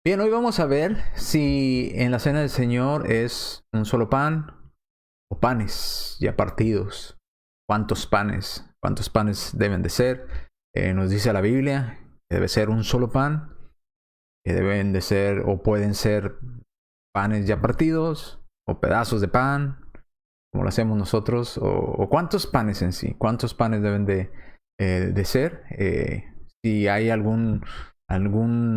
Bien, hoy vamos a ver si en la cena del Señor es un solo pan o panes ya partidos. ¿Cuántos panes? ¿Cuántos panes deben de ser? Nos dice la Biblia que debe ser un solo pan, que deben de ser o pueden ser panes ya partidos o pedazos de pan, como lo hacemos nosotros, o cuántos panes en sí, cuántos panes deben de ser. Si hay algún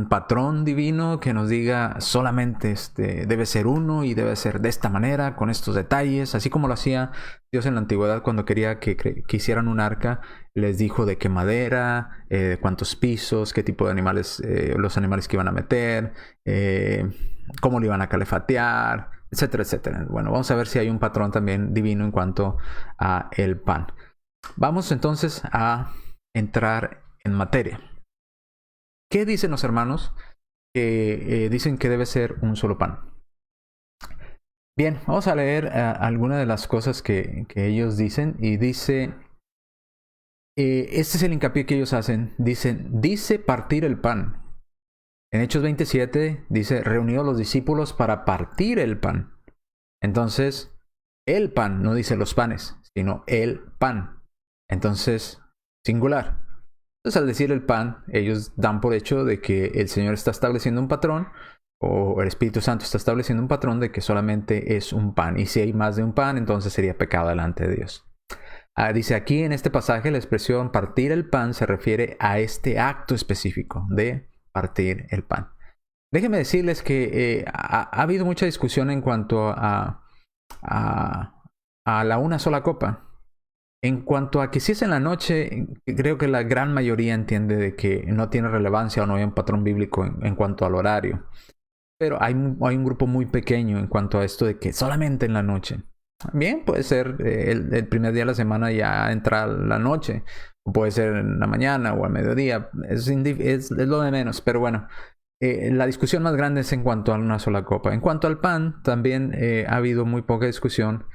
patrón divino que nos diga solamente debe ser uno y debe ser de esta manera, con estos detalles, así como lo hacía Dios en la antigüedad cuando quería que hicieran un arca, les dijo de qué madera, cuántos pisos, qué tipo de animales, los animales que iban a meter, cómo lo iban a calefatear, etcétera, etcétera. Bueno, vamos a ver si hay un patrón también divino en cuanto a el pan. Vamos entonces a entrar en materia. ¿Qué dicen los hermanos que dicen que debe ser un solo pan? Bien, vamos a leer algunas de las cosas que ellos dicen. Y dice, este es el hincapié que ellos hacen. Dicen, dice partir el pan. En Hechos 27 dice, reunió a los discípulos para partir el pan. Entonces, el pan, no dice los panes, sino el pan. Entonces, singular. Entonces, al decir el pan, ellos dan por hecho de que el Señor está estableciendo un patrón, o el Espíritu Santo está estableciendo un patrón de que solamente es un pan. Y si hay más de un pan, entonces sería pecado delante de Dios. Dice aquí en este pasaje, la expresión partir el pan se refiere a este acto específico de partir el pan. Déjenme decirles que ha habido mucha discusión en cuanto a la una sola copa. En cuanto a que si es en la noche, creo que la gran mayoría entiende de que no tiene relevancia o no hay un patrón bíblico en cuanto al horario. Pero hay un grupo muy pequeño en cuanto a esto de que solamente en la noche. Bien, puede ser el primer día de la semana ya entra la noche. O puede ser en la mañana o al mediodía. Es lo de menos. Pero bueno, la discusión más grande es en cuanto a una sola copa. En cuanto al pan, también ha habido muy poca discusión.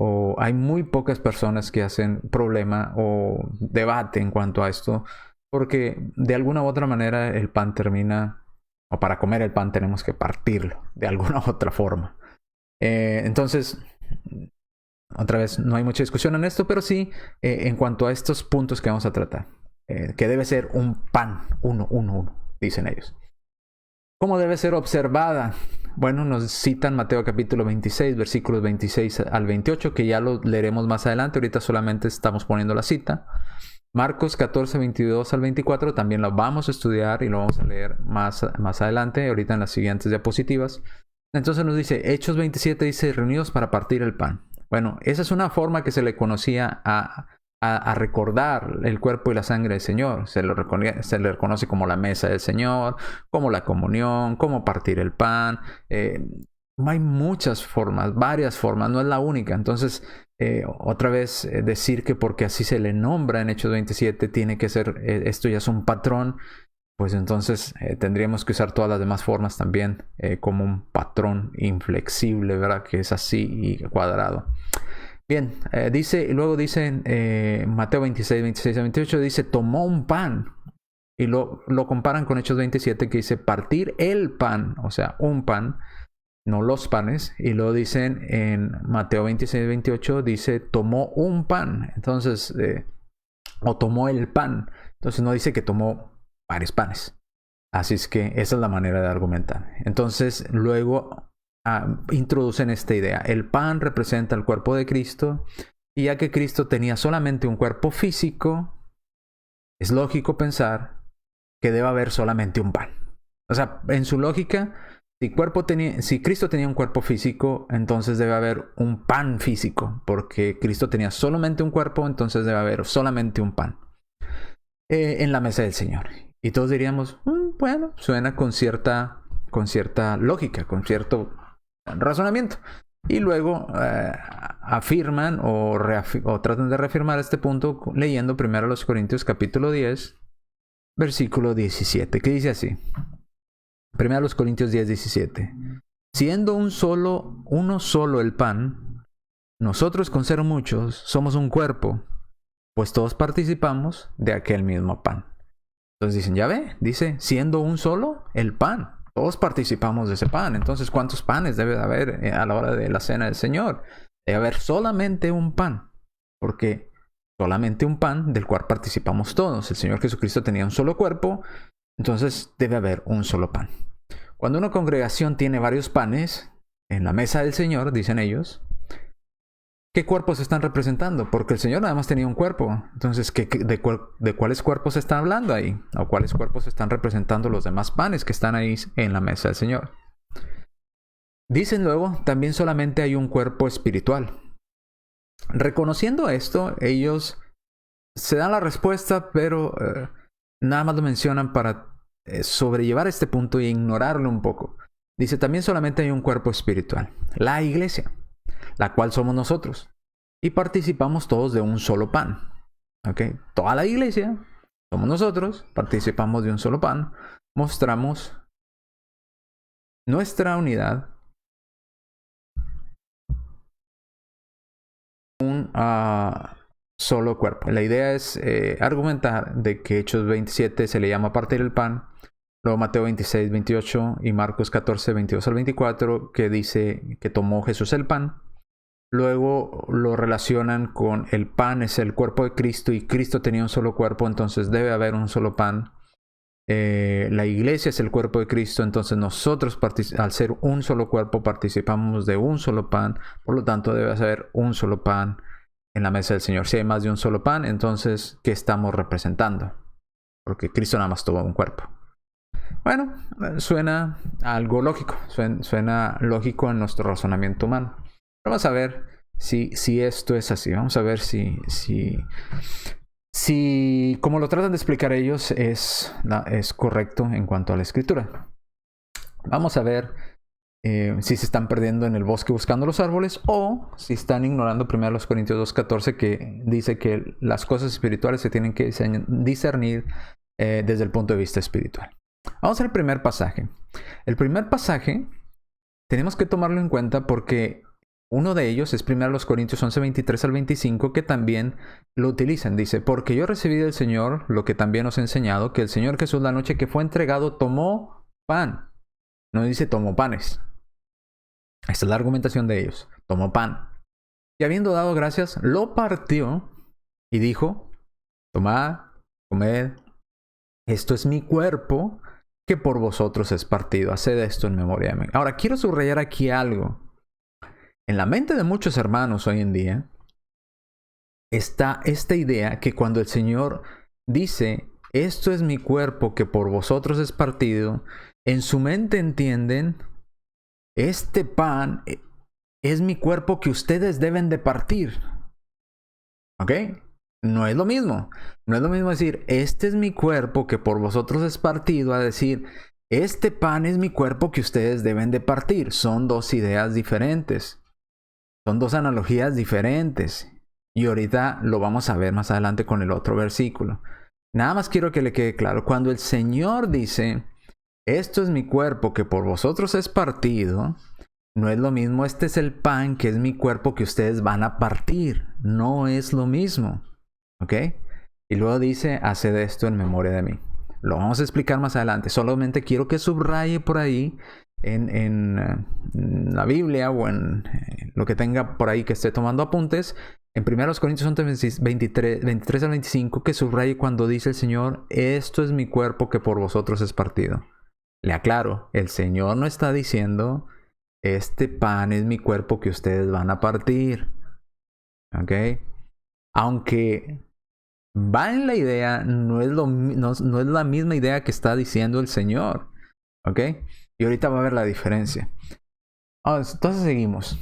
O hay muy pocas personas que hacen problema o debate en cuanto a esto. Porque de alguna u otra manera el pan termina, o para comer el pan tenemos que partirlo de alguna u otra forma. Entonces, otra vez, no hay mucha discusión en esto, pero sí en cuanto a estos puntos que vamos a tratar. Que debe ser un pan, uno, dicen ellos. ¿Cómo debe ser observada? Bueno, nos citan Mateo capítulo 26, versículos 26 al 28, que ya lo leeremos más adelante. Ahorita solamente estamos poniendo la cita. Marcos 14, 22 al 24, también lo vamos a estudiar y lo vamos a leer más adelante, ahorita en las siguientes diapositivas. Entonces nos dice, Hechos 27 dice, reunidos para partir el pan. Bueno, esa es una forma que se le conocía a recordar el cuerpo y la sangre del Señor. Se le reconoce como la mesa del Señor, como la comunión, como partir el pan. Hay muchas formas, varias formas, no es la única. Entonces, otra vez decir que porque así se le nombra en Hechos 27 tiene que ser, esto ya es un patrón, pues entonces tendríamos que usar todas las demás formas también como un patrón inflexible, ¿verdad? Que es así y cuadrado. Bien, luego dice Mateo 26, 26 a 28, dice, tomó un pan. Y lo comparan con Hechos 27 que dice partir el pan, o sea, un pan, no los panes. Y luego dicen en Mateo 26, 28, dice tomó un pan. Entonces, o tomó el pan. Entonces no dice que tomó varios panes. Así es que esa es la manera de argumentar. Entonces, luego introducen esta idea. El pan representa el cuerpo de Cristo. Y ya que Cristo tenía solamente un cuerpo físico, es lógico pensar que debe haber solamente un pan. O sea, en su lógica, si Cristo tenía un cuerpo físico, entonces debe haber un pan físico. Porque Cristo tenía solamente un cuerpo, entonces debe haber solamente un pan en la mesa del Señor. Y todos diríamos, bueno, suena con cierta lógica, con cierto razonamiento. Y luego afirman o tratan de reafirmar este punto leyendo primero los Corintios capítulo 10, versículo 17, que dice así. Primero los Corintios 10, 17. Siendo uno solo el pan, nosotros con ser muchos somos un cuerpo, pues todos participamos de aquel mismo pan. Entonces dicen, ya ve, dice, siendo un solo el pan. Todos participamos de ese pan. Entonces, ¿cuántos panes debe de haber a la hora de la cena del Señor? Debe haber solamente un pan, porque solamente un pan del cual participamos todos. El Señor Jesucristo tenía un solo cuerpo, entonces debe haber un solo pan. Cuando una congregación tiene varios panes en la mesa del Señor, dicen ellos, ¿qué cuerpos están representando? Porque el Señor nada más tenía un cuerpo. Entonces, ¿de cuáles cuerpos están hablando ahí? ¿O cuáles cuerpos están representando los demás panes que están ahí en la mesa del Señor? Dicen luego, también solamente hay un cuerpo espiritual. Reconociendo esto, ellos se dan la respuesta, pero nada más lo mencionan para sobrellevar este punto e ignorarlo un poco. Dice, también solamente hay un cuerpo espiritual, la iglesia, la cual somos nosotros, y participamos todos de un solo pan. ¿Okay? Toda la iglesia somos nosotros, participamos de un solo pan, mostramos nuestra unidad, un solo cuerpo. La idea es argumentar de que Hechos 27 se le llama partir el pan, luego Mateo 26, 28 y Marcos 14, 22 al 24, que dice que tomó Jesús el pan. Luego lo relacionan con el pan es el cuerpo de Cristo y Cristo tenía un solo cuerpo, entonces debe haber un solo pan. La iglesia es el cuerpo de Cristo, entonces nosotros al ser un solo cuerpo participamos de un solo pan, por lo tanto debe haber un solo pan en la mesa del Señor. Si hay más de un solo pan, entonces ¿qué estamos representando? Porque Cristo nada más tuvo un cuerpo. Bueno, suena algo lógico, suena lógico en nuestro razonamiento humano. Vamos a ver si esto es así. Vamos a ver si como lo tratan de explicar ellos, es correcto en cuanto a la escritura. Vamos a ver si se están perdiendo en el bosque buscando los árboles o si están ignorando 1 Corintios 2:14, que dice que las cosas espirituales se tienen que discernir desde el punto de vista espiritual. Vamos al primer pasaje. El primer pasaje tenemos que tomarlo en cuenta porque uno de ellos es 1 Corintios 11, 23 al 25, que también lo utilizan. Dice, porque yo recibí del Señor lo que también os he enseñado, que el Señor Jesús la noche que fue entregado tomó pan. No dice tomó panes. Esta es la argumentación de ellos. Tomó pan. Y habiendo dado gracias, lo partió y dijo, tomad, comed, esto es mi cuerpo que por vosotros es partido. Haced esto en memoria de mí. Ahora, quiero subrayar aquí algo. En la mente de muchos hermanos hoy en día está esta idea que cuando el Señor dice, esto es mi cuerpo que por vosotros es partido, en su mente entienden, este pan es mi cuerpo que ustedes deben de partir. ¿Ok? No es lo mismo. No es lo mismo decir, este es mi cuerpo que por vosotros es partido, a decir, este pan es mi cuerpo que ustedes deben de partir. Son dos ideas diferentes. Son dos analogías diferentes. Y ahorita lo vamos a ver más adelante con el otro versículo. Nada más quiero que le quede claro. Cuando el Señor dice, esto es mi cuerpo que por vosotros es partido, no es lo mismo, este es el pan que es mi cuerpo que ustedes van a partir. No es lo mismo. ¿Ok? Y luego dice, haced esto en memoria de mí. Lo vamos a explicar más adelante. Solamente quiero que subraye por ahí en la Biblia o en lo que tenga por ahí que esté tomando apuntes, en 1 Corintios 11, 23 al 25, que subraye cuando dice el Señor, esto es mi cuerpo que por vosotros es partido. Le aclaro, el Señor no está diciendo, este pan es mi cuerpo que ustedes van a partir. ¿Ok? Aunque va en la idea, no es la misma idea que está diciendo el Señor. ¿Ok? Y ahorita va a ver la diferencia. Entonces seguimos.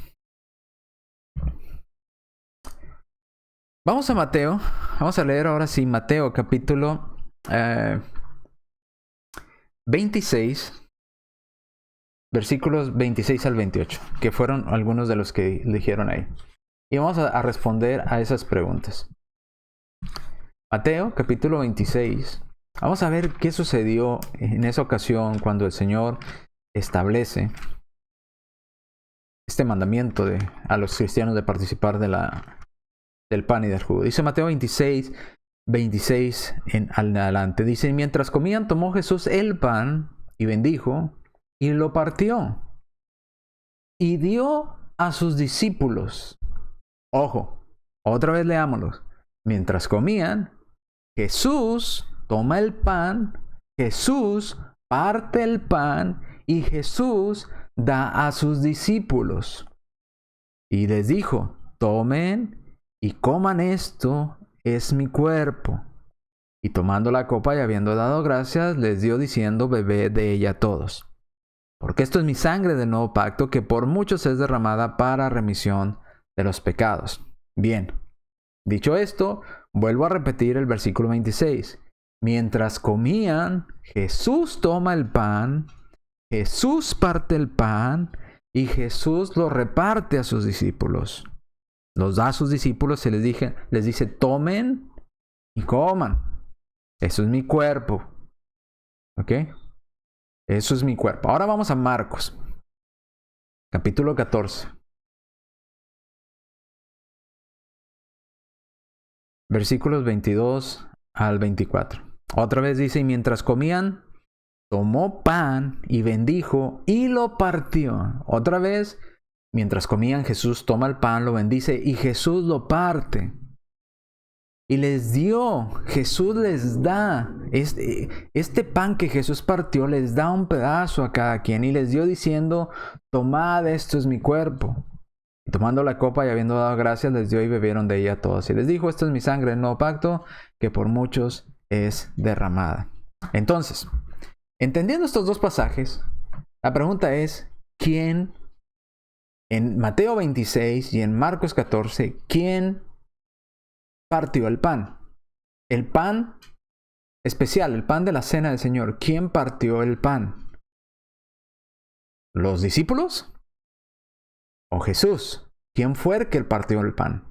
Vamos a Mateo. Vamos a leer ahora sí Mateo capítulo 26. Versículos 26 al 28. Que fueron algunos de los que dijeron ahí. Y vamos a responder a esas preguntas. Mateo capítulo 26. Vamos a ver qué sucedió en esa ocasión cuando el Señor establece este mandamiento a los cristianos de participar del pan y del jugo. Dice Mateo 26 en adelante. Dice, mientras comían, tomó Jesús el pan y bendijo y lo partió y dio a sus discípulos. Ojo, otra vez leámoslos. Mientras comían, Jesús toma el pan, Jesús parte el pan y Jesús da a sus discípulos. Y les dijo, tomen y coman esto, es mi cuerpo. Y tomando la copa y habiendo dado gracias, les dio diciendo, bebed de ella todos. Porque esto es mi sangre del nuevo pacto, que por muchos es derramada para remisión de los pecados. Bien, dicho esto, vuelvo a repetir el versículo 26. Mientras comían, Jesús toma el pan, Jesús parte el pan y Jesús lo reparte a sus discípulos. Los da a sus discípulos y les dice, tomen y coman. Eso es mi cuerpo. ¿Ok? Eso es mi cuerpo. Ahora vamos a Marcos, capítulo 14. Versículos 22 al 24. Otra vez dice, y mientras comían, tomó pan y bendijo y lo partió. Otra vez, mientras comían, Jesús toma el pan, lo bendice y Jesús lo parte. Y les dio, Jesús les da, este pan que Jesús partió, les da un pedazo a cada quien. Y les dio diciendo, tomad, esto es mi cuerpo. Y tomando la copa y habiendo dado gracias, les dio y bebieron de ella todos. Y les dijo, esto es mi sangre del nuevo pacto, que por muchos es derramada. Entonces, entendiendo estos dos pasajes, la pregunta es, ¿quién en Mateo 26 y en Marcos 14, quién partió el pan? El pan especial, el pan de la cena del Señor. ¿Quién partió el pan? ¿Los discípulos? ¿O Jesús? ¿Quién fue el que partió el pan?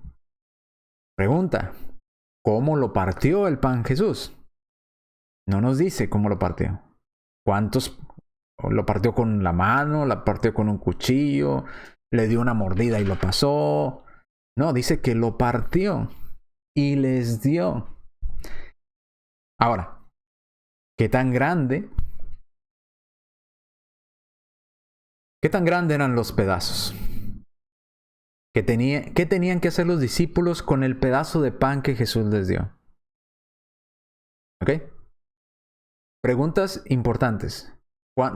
Pregunta, ¿cómo lo partió el pan Jesús? No nos dice cómo lo partió. ¿Cuántos? ¿Lo partió con la mano? ¿Lo partió con un cuchillo? ¿Le dio una mordida y lo pasó? No, dice que lo partió y les dio. Ahora, ¿qué tan grande eran los pedazos? ¿Qué tenían que hacer los discípulos con el pedazo de pan que Jesús les dio? ¿Ok? Preguntas importantes.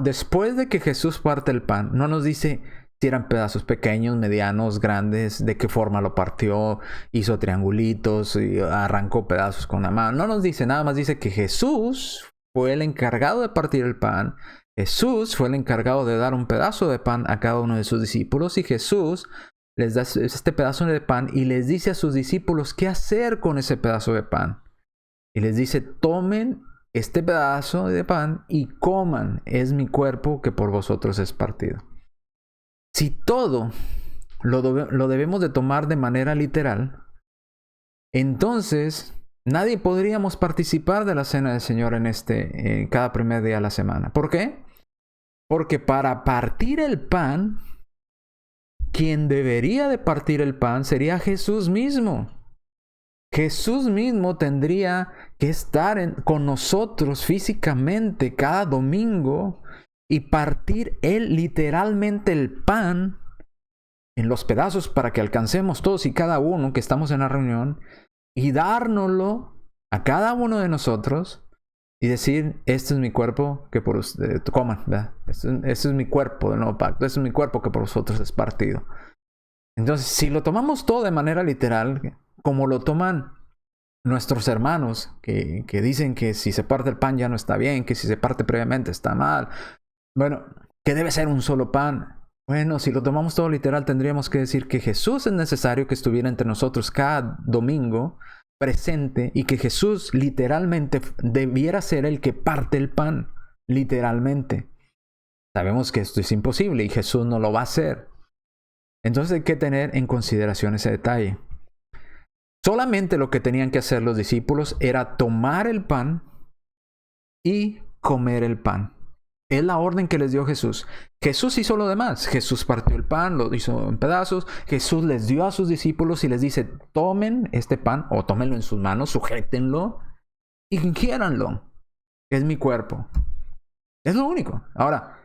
Después de que Jesús parte el pan, no nos dice si eran pedazos pequeños, medianos, grandes, de qué forma lo partió, hizo triangulitos y arrancó pedazos con la mano. No nos dice, nada más dice que Jesús fue el encargado de partir el pan. Jesús fue el encargado de dar un pedazo de pan a cada uno de sus discípulos y Jesús les da este pedazo de pan y les dice a sus discípulos qué hacer con ese pedazo de pan. Y les dice, tomen este pedazo de pan y coman, es mi cuerpo que por vosotros es partido. Si todo lo debemos de tomar de manera literal, entonces nadie podríamos participar de la cena del Señor en cada primer día de la semana. ¿Por qué? Porque para partir el pan, quien debería de partir el pan sería Jesús mismo. Jesús mismo tendría que estar con nosotros físicamente cada domingo y partir él literalmente el pan en los pedazos para que alcancemos todos y cada uno que estamos en la reunión y dárnoslo a cada uno de nosotros y decir, este es mi cuerpo que por ustedes coman, ¿verdad? Este es mi cuerpo del nuevo pacto, este es mi cuerpo que por vosotros es partido. Entonces, si lo tomamos todo de manera literal, como lo toman nuestros hermanos que dicen que si se parte el pan ya no está bien, que si se parte previamente está mal, bueno, que debe ser un solo pan. Bueno, si lo tomamos todo literal, tendríamos que decir que Jesús es necesario que estuviera entre nosotros cada domingo presente y que Jesús literalmente debiera ser el que parte el pan, literalmente. Sabemos que esto es imposible y Jesús no lo va a hacer. Entonces hay que tener en consideración ese detalle. Solamente lo que tenían que hacer los discípulos era tomar el pan y comer el pan. Es la orden que les dio Jesús. Jesús hizo lo demás. Jesús partió el pan, lo hizo en pedazos. Jesús les dio a sus discípulos y les dice, tomen este pan o tómenlo en sus manos, sujétenlo y ingiéranlo. Es mi cuerpo. Es lo único. Ahora,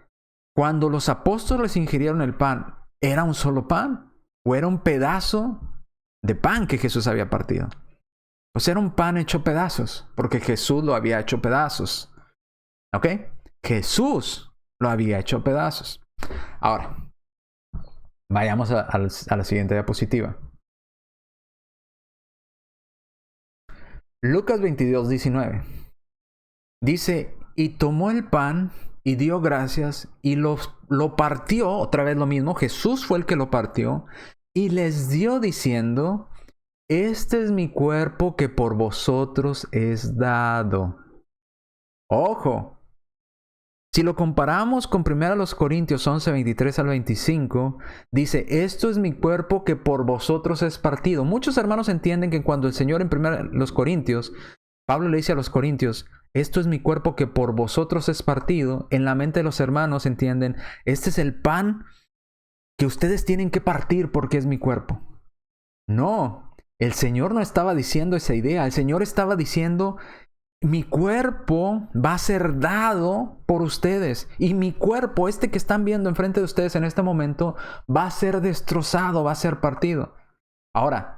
cuando los apóstoles ingirieron el pan, ¿era un solo pan? ¿O era un pedazo de pan que Jesús había partido? Pues era un pan hecho pedazos, porque Jesús lo había hecho pedazos. ¿Ok? Jesús lo había hecho pedazos. Ahora, vayamos a la siguiente diapositiva. Lucas 22, 19. Dice, y tomó el pan y dio gracias y lo partió, otra vez lo mismo, Jesús fue el que lo partió, y les dio diciendo, este es mi cuerpo que por vosotros es dado. Ojo, si lo comparamos con 1 Corintios 11, 23 al 25, dice, esto es mi cuerpo que por vosotros es partido. Muchos hermanos entienden que cuando el Señor en 1 Corintios, Pablo le dice a los corintios, esto es mi cuerpo que por vosotros es partido, en la mente de los hermanos entienden, este es el pan que ustedes tienen que partir porque es mi cuerpo. No, el Señor no estaba diciendo esa idea, el Señor estaba diciendo, mi cuerpo va a ser dado por ustedes y mi cuerpo, este que están viendo enfrente de ustedes en este momento, va a ser destrozado, va a ser partido. Ahora,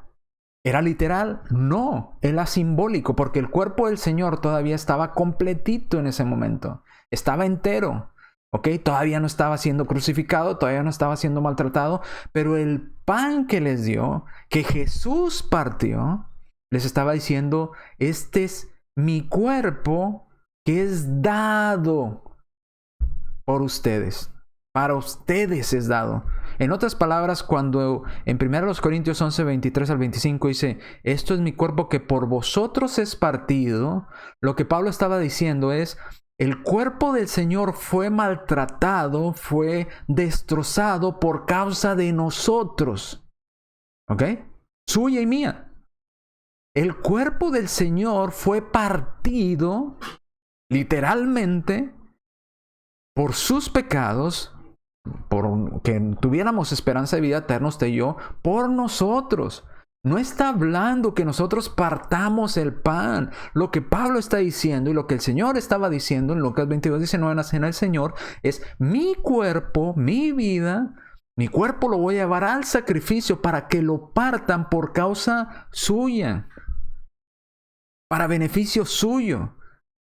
¿era literal? No, era simbólico porque el cuerpo del Señor todavía estaba completito en ese momento, estaba entero. ¿Ok? Todavía no estaba siendo crucificado, todavía no estaba siendo maltratado, pero el pan que les dio, que Jesús partió, les estaba diciendo, este es mi cuerpo que es dado por ustedes. Para ustedes es dado. En otras palabras, cuando en 1 Corintios 11, 23 al 25 dice, esto es mi cuerpo que por vosotros es partido, lo que Pablo estaba diciendo es, el cuerpo del Señor fue maltratado, fue destrozado por causa de nosotros. ¿Ok? Suya y mía. El cuerpo del Señor fue partido, literalmente, por sus pecados, por que tuviéramos esperanza de vida eterna, usted y yo, por nosotros. No está hablando que nosotros partamos el pan. Lo que Pablo está diciendo y lo que el Señor estaba diciendo en Lucas 22, 19 en la cena del Señor es mi cuerpo, mi vida, mi cuerpo lo voy a llevar al sacrificio para que lo partan por causa suya, para beneficio suyo.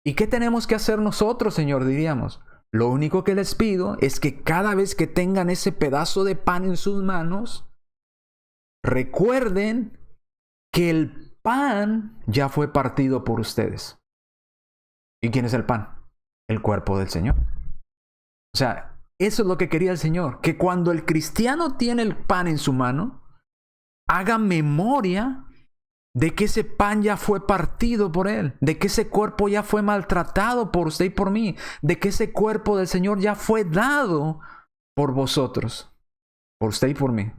¿Y qué tenemos que hacer nosotros, Señor? Diríamos. Lo único que les pido es que cada vez que tengan ese pedazo de pan en sus manos, recuerden que el pan ya fue partido por ustedes. ¿Y quién es el pan? El cuerpo del Señor. O sea, eso es lo que quería el Señor. Que cuando el cristiano tiene el pan en su mano, haga memoria de que ese pan ya fue partido por Él. De que ese cuerpo ya fue maltratado por usted y por mí. De que ese cuerpo del Señor ya fue dado por vosotros. Por usted y por mí.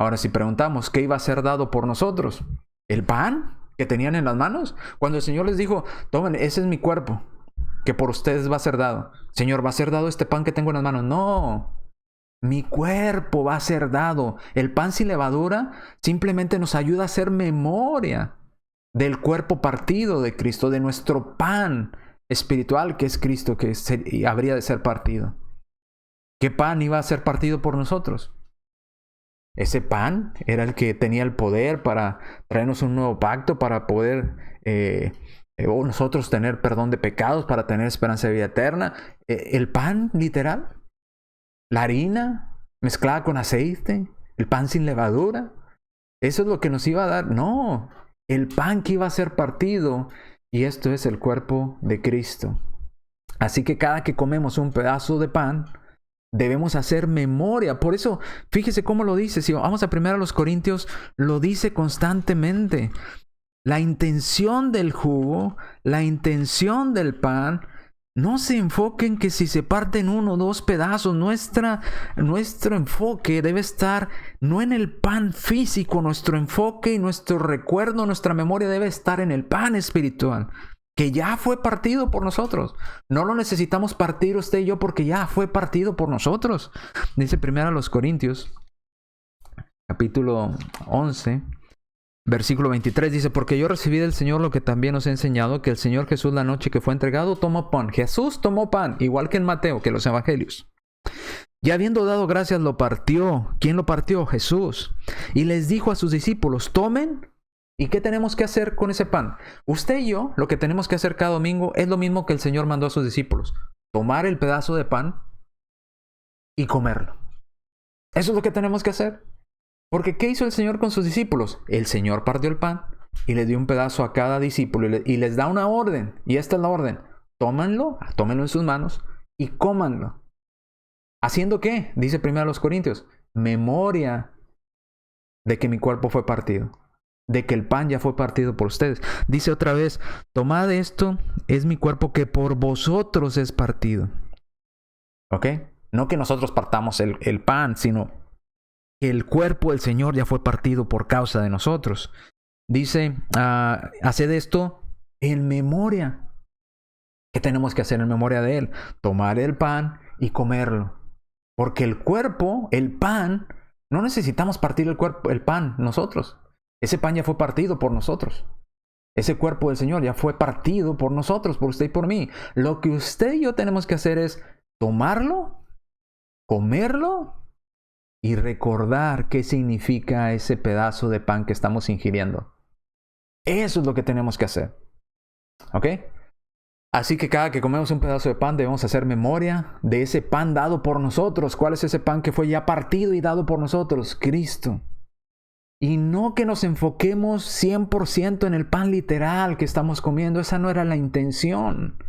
Ahora, si preguntamos, ¿qué iba a ser dado por nosotros? ¿El pan que tenían en las manos? Cuando el Señor les dijo, tomen, ese es mi cuerpo, que por ustedes va a ser dado. Señor, ¿va a ser dado este pan que tengo en las manos? No, mi cuerpo va a ser dado. El pan sin levadura simplemente nos ayuda a hacer memoria del cuerpo partido de Cristo, de nuestro pan espiritual que es Cristo, que habría de ser partido. ¿Qué pan iba a ser partido por nosotros? Ese pan era el que tenía el poder para traernos un nuevo pacto, para poder nosotros tener perdón de pecados, para tener esperanza de vida eterna. El pan literal, la harina mezclada con aceite, el pan sin levadura. Eso es lo que nos iba a dar. No, el pan que iba a ser partido, y esto es el cuerpo de Cristo. Así que cada que comemos un pedazo de pan, debemos hacer memoria. Por eso, fíjese cómo lo dice. Si vamos a 1 Corintios, lo dice constantemente. La intención del jugo, la intención del pan, no se enfoquen que si se parten uno o dos pedazos. Nuestro enfoque debe estar no en el pan físico. Nuestro enfoque y nuestro recuerdo, nuestra memoria debe estar en el pan espiritual, que ya fue partido por nosotros. No lo necesitamos partir usted y yo porque ya fue partido por nosotros. Dice 1 Corintios, capítulo 11, Versículo 23 dice, porque yo recibí del Señor lo que también os he enseñado, que el Señor Jesús la noche que fue entregado tomó pan. Jesús tomó pan, igual que en Mateo, que en los evangelios. Y habiendo dado gracias lo partió. ¿Quién lo partió? Jesús. Y les dijo a sus discípulos, tomen. ¿Y qué tenemos que hacer con ese pan? Usted y yo, lo que tenemos que hacer cada domingo es lo mismo que el Señor mandó a sus discípulos. Tomar el pedazo de pan y comerlo. Eso es lo que tenemos que hacer. Porque ¿qué hizo el Señor con sus discípulos? El Señor partió el pan y le dio un pedazo a cada discípulo y les da una orden. Y esta es la orden. Tómenlo en sus manos y cómanlo. ¿Haciendo qué? Dice 1 Corintios. Memoria de que mi cuerpo fue partido. De que el pan ya fue partido por ustedes. Dice otra vez, tomad esto, es mi cuerpo que por vosotros es partido. ¿Ok? No que nosotros partamos el pan, sino que el cuerpo del Señor ya fue partido por causa de nosotros. Dice, haced esto en memoria. ¿Qué tenemos que hacer en memoria de Él? Tomar el pan y comerlo. Porque el cuerpo, el pan, no necesitamos partir el pan nosotros. Ese pan ya fue partido por nosotros. Ese cuerpo del Señor ya fue partido por nosotros, por usted y por mí. Lo que usted y yo tenemos que hacer es tomarlo, comerlo y recordar qué significa ese pedazo de pan que estamos ingiriendo. Eso es lo que tenemos que hacer. ¿Ok? Así que cada que comemos un pedazo de pan debemos hacer memoria de ese pan dado por nosotros. ¿Cuál es ese pan que fue ya partido y dado por nosotros? Cristo. Y no que nos enfoquemos 100% en el pan literal que estamos comiendo. Esa no era la intención.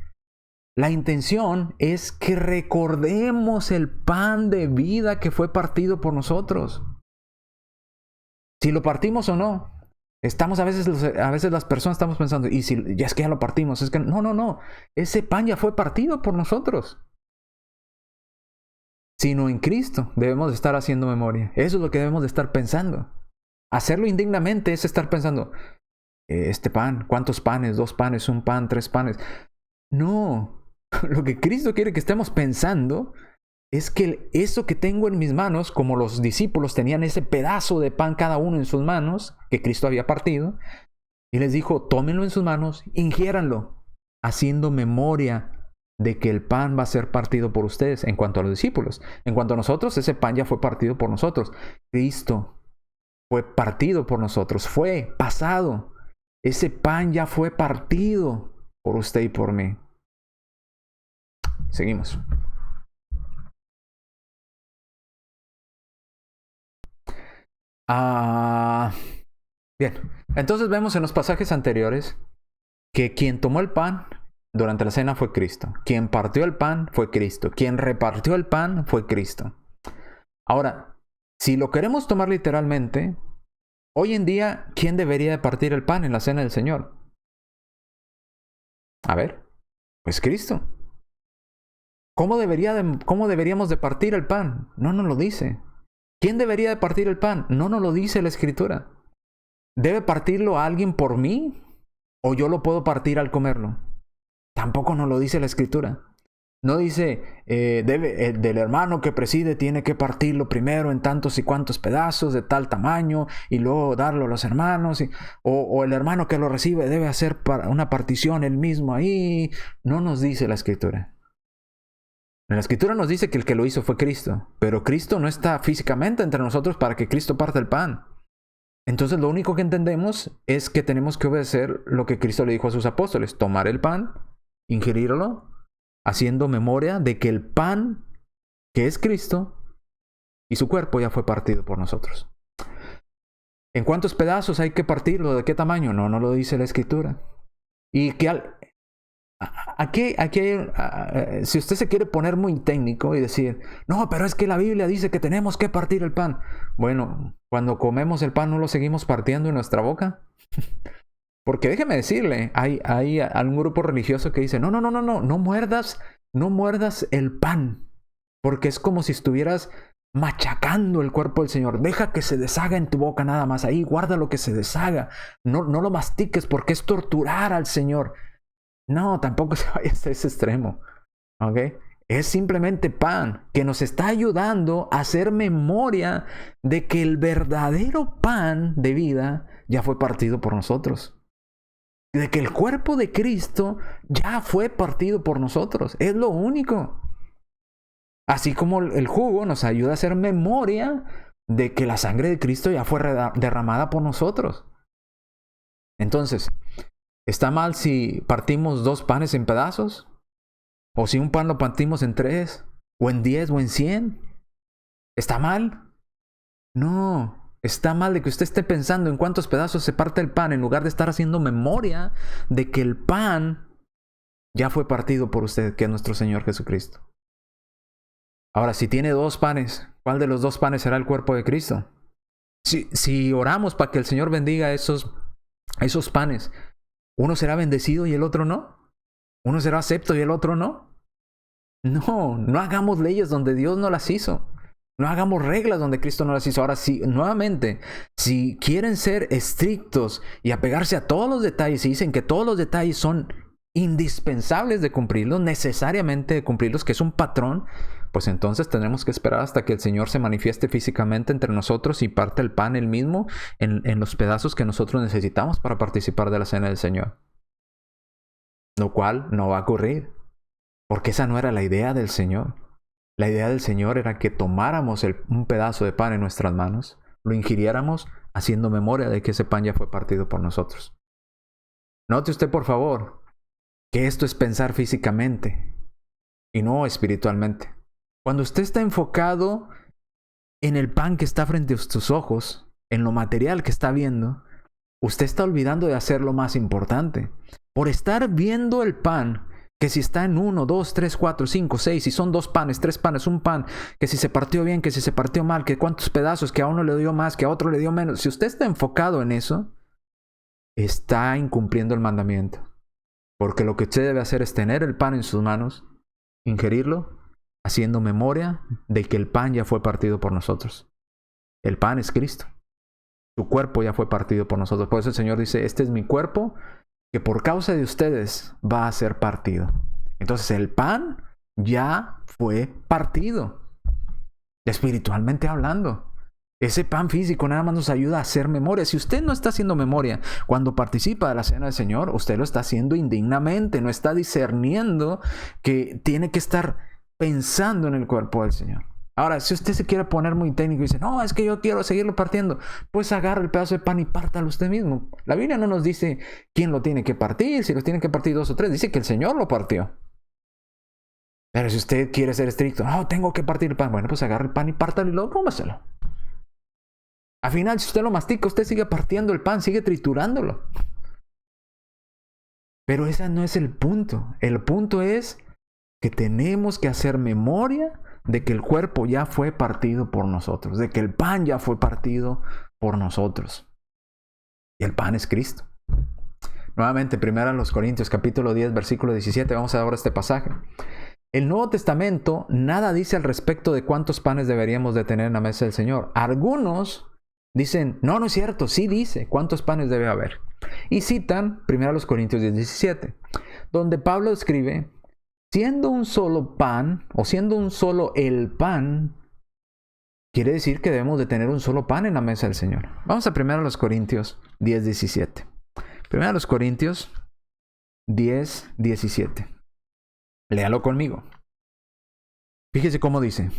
La intención es que recordemos el pan de vida que fue partido por nosotros. Si lo partimos o no. A veces las personas estamos pensando, y si ya es que ya lo partimos, es que no. Ese pan ya fue partido por nosotros. Sino en Cristo debemos de estar haciendo memoria. Eso es lo que debemos de estar pensando. Hacerlo indignamente es estar pensando, este pan, ¿cuántos panes? 2 panes, 1 pan, 3 panes. No. Lo que Cristo quiere que estemos pensando es que eso que tengo en mis manos, como los discípulos tenían ese pedazo de pan cada uno en sus manos, que Cristo había partido, y les dijo, tómenlo en sus manos, ingiéranlo, haciendo memoria de que el pan va a ser partido por ustedes. En cuanto a los discípulos, en cuanto a nosotros, ese pan ya fue partido por nosotros. Cristo fue partido por nosotros, fue pasado. Ese pan ya fue partido por usted y por mí. Seguimos. Bien, entonces vemos en los pasajes anteriores que quien tomó el pan durante la cena fue Cristo. Quien partió el pan fue Cristo. Quien repartió el pan fue Cristo. Ahora, si lo queremos tomar literalmente, hoy en día, ¿quién debería de partir el pan en la cena del Señor? A ver, pues Cristo. ¿Cómo deberíamos de partir el pan? No nos lo dice. ¿Quién debería de partir el pan? No nos lo dice la Escritura. ¿Debe partirlo alguien por mí? ¿O yo lo puedo partir al comerlo? Tampoco nos lo dice la Escritura. No dice, del hermano que preside tiene que partirlo primero en tantos y cuantos pedazos de tal tamaño y luego darlo a los hermanos. O el hermano que lo recibe debe hacer una partición él mismo ahí. No nos dice la Escritura. En la Escritura nos dice que el que lo hizo fue Cristo, pero Cristo no está físicamente entre nosotros para que Cristo parta el pan. Entonces lo único que entendemos es que tenemos que obedecer lo que Cristo le dijo a sus apóstoles, tomar el pan, ingerirlo, haciendo memoria de que el pan, que es Cristo, y su cuerpo ya fue partido por nosotros. ¿En cuántos pedazos hay que partirlo? ¿De qué tamaño? No lo dice la Escritura. Y que aquí hay, si usted se quiere poner muy técnico y decir, no, pero es que la Biblia dice que tenemos que partir el pan. Bueno, cuando comemos el pan, ¿no lo seguimos partiendo en nuestra boca? Porque déjeme decirle, hay algún grupo religioso que dice, no muerdas el pan, porque es como si estuvieras machacando el cuerpo del Señor. Deja que se deshaga en tu boca nada más, ahí guarda lo que se deshaga. No lo mastiques porque es torturar al Señor. No, tampoco se vaya hasta ese extremo. ¿Ok? Es simplemente pan que nos está ayudando a hacer memoria de que el verdadero pan de vida ya fue partido por nosotros. De que el cuerpo de Cristo ya fue partido por nosotros. Es lo único. Así como el jugo nos ayuda a hacer memoria de que la sangre de Cristo ya fue derramada por nosotros. Entonces, ¿está mal si partimos 2 panes en pedazos? ¿O si un pan lo partimos en 3? ¿O en 10? ¿O en 100? ¿Está mal? No. Está mal de que usted esté pensando en cuántos pedazos se parte el pan en lugar de estar haciendo memoria de que el pan ya fue partido por usted, que es nuestro Señor Jesucristo. Ahora, si tiene 2 panes, ¿cuál de los 2 panes será el cuerpo de Cristo? Si oramos para que el Señor bendiga esos panes, ¿uno será bendecido y el otro no? ¿Uno será acepto y el otro no? No hagamos leyes donde Dios no las hizo. No hagamos reglas donde Cristo no las hizo. Ahora, si quieren ser estrictos y apegarse a todos los detalles y dicen que todos los detalles son indispensables de cumplirlos, necesariamente de cumplirlos, que es un patrón, pues entonces tendremos que esperar hasta que el Señor se manifieste físicamente entre nosotros y parte el pan él mismo en los pedazos que nosotros necesitamos para participar de la cena del Señor. Lo cual no va a ocurrir, porque esa no era la idea del Señor. La idea del Señor era que tomáramos un pedazo de pan en nuestras manos, lo ingiriéramos haciendo memoria de que ese pan ya fue partido por nosotros. Note usted, por favor, que esto es pensar físicamente y no espiritualmente. Cuando usted está enfocado en el pan que está frente a sus ojos, en lo material que está viendo, usted está olvidando de hacer lo más importante. Por estar viendo el pan, que si está en 1, 2, 3, 4, 5, 6, si son 2 panes, 3 panes, un pan, que si se partió bien, que si se partió mal, que cuántos pedazos, que a uno le dio más, que a otro le dio menos. Si usted está enfocado en eso, está incumpliendo el mandamiento. Porque lo que usted debe hacer es tener el pan en sus manos, ingerirlo, haciendo memoria de que el pan ya fue partido por nosotros. El pan es Cristo. Su cuerpo ya fue partido por nosotros. Por eso el Señor dice, este es mi cuerpo, que por causa de ustedes va a ser partido. Entonces el pan ya fue partido, espiritualmente hablando. Ese pan físico nada más nos ayuda a hacer memoria. Si usted no está haciendo memoria cuando participa de la cena del Señor, usted lo está haciendo indignamente, no está discerniendo que tiene que estar pensando en el cuerpo del Señor. Ahora, si usted se quiere poner muy técnico y dice, no, es que yo quiero seguirlo partiendo, pues agarre el pedazo de pan y pártalo usted mismo. La Biblia no nos dice quién lo tiene que partir, si los tiene que partir 2 o 3, dice que el Señor lo partió. Pero si usted quiere ser estricto, no, tengo que partir el pan, bueno, pues agarre el pan y pártalo y luego cómaselo. Al final, si usted lo mastica, usted sigue partiendo el pan, sigue triturándolo. Pero ese no es el punto. El punto es que tenemos que hacer memoria de que el cuerpo ya fue partido por nosotros, de que el pan ya fue partido por nosotros. Y el pan es Cristo. Nuevamente, 1 Corintios capítulo 10, versículo 17, vamos a ver este pasaje. El Nuevo Testamento nada dice al respecto de cuántos panes deberíamos de tener en la mesa del Señor. Algunos dicen, no es cierto, sí dice cuántos panes debe haber. Y citan 1 Corintios 10, 17, donde Pablo escribe, siendo un solo pan, o siendo un solo el pan, quiere decir que debemos de tener un solo pan en la mesa del Señor. Vamos a 1 Corintios 10, 17. 1 Corintios 10, 17. Léalo conmigo. Fíjese cómo dice.